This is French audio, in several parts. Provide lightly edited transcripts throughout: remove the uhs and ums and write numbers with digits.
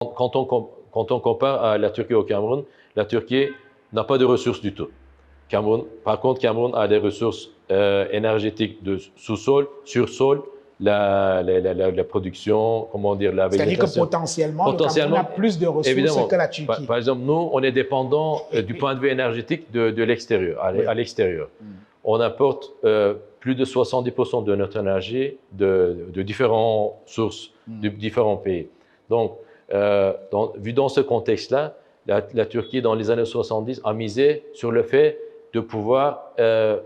Quand on compare à la Turquie au Cameroun, la Turquie n'a pas de ressources du tout. Par contre, Cameroun a des ressources énergétiques de sous-sol, sur-sol, la production, comment dire, la C'est-à-dire que végétation. potentiellement, le Cameroun a plus de ressources évidemment, que la Turquie. par exemple, nous, on est dépendant du point de vue énergétique de l'extérieur, à l'extérieur. On apporte plus de 70% de notre énergie de différentes sources, de différents pays. Donc, vu dans ce contexte-là, la Turquie, dans les années 70, a misé sur le fait de pouvoir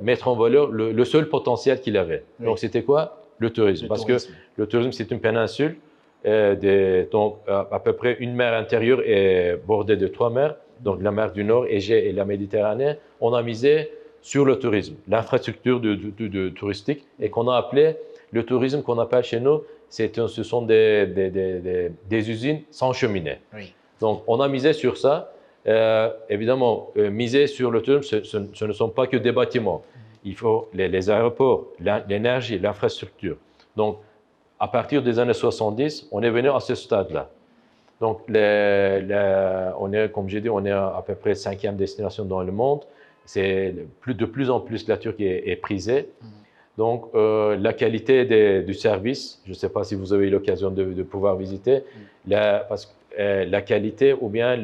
mettre en valeur le seul potentiel qu'il avait. Oui. Donc, c'était quoi? Le tourisme. Parce que le tourisme, c'est une péninsule. Donc, à peu près une mer intérieure est bordée de 3 mers. Donc, la mer du Nord, Égée et la Méditerranée. On a misé sur le tourisme, l'infrastructure touristique, et qu'on a appelé le tourisme qu'on appelle chez nous, ce sont des usines sans cheminée. Oui. Donc, on a misé sur ça. Évidemment, miser sur le tourisme, ce ne sont pas que des bâtiments. Il faut les aéroports, l'énergie, l'infrastructure. Donc, à partir des années 70, on est venu à ce stade-là. Donc, on est, comme j'ai dit, on est à peu près 5e destination dans le monde. C'est de plus en plus la Turquie est prisée. Donc, la qualité du service, je ne sais pas si vous avez eu l'occasion de pouvoir visiter, la qualité ou bien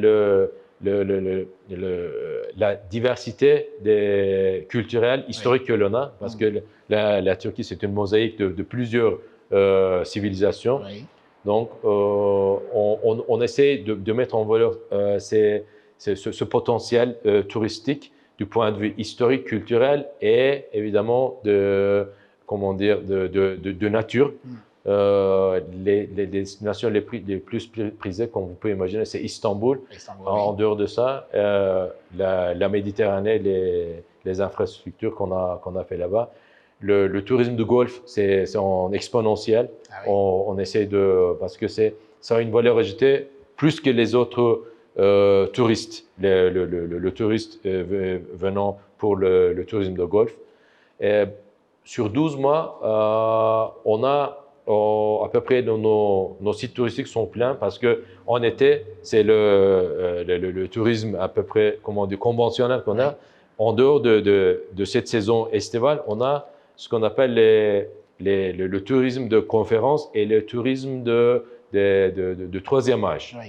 la diversité culturelle, historique que l'on a, parce que la Turquie, c'est une mosaïque de plusieurs civilisations. Oui. Donc, on essaie de mettre en valeur ce potentiel touristique du point de vue historique, culturel et évidemment de nature. Les destinations les plus prisées, comme vous pouvez imaginer, c'est Istanbul. En dehors de ça, la Méditerranée, les infrastructures qu'on a fait là-bas. Le tourisme de golf, c'est en exponentiel. Ah oui. On essaie parce que ça a une valeur ajoutée plus que les autres touristes. Le touriste venant pour le tourisme de golf. Et sur 12 mois, on a à peu près nos sites touristiques sont pleins parce que en été, c'est le tourisme à peu près conventionnel qu'on a. En dehors de cette saison estivale, on a ce qu'on appelle le tourisme de conférence et le tourisme de troisième âge. Oui.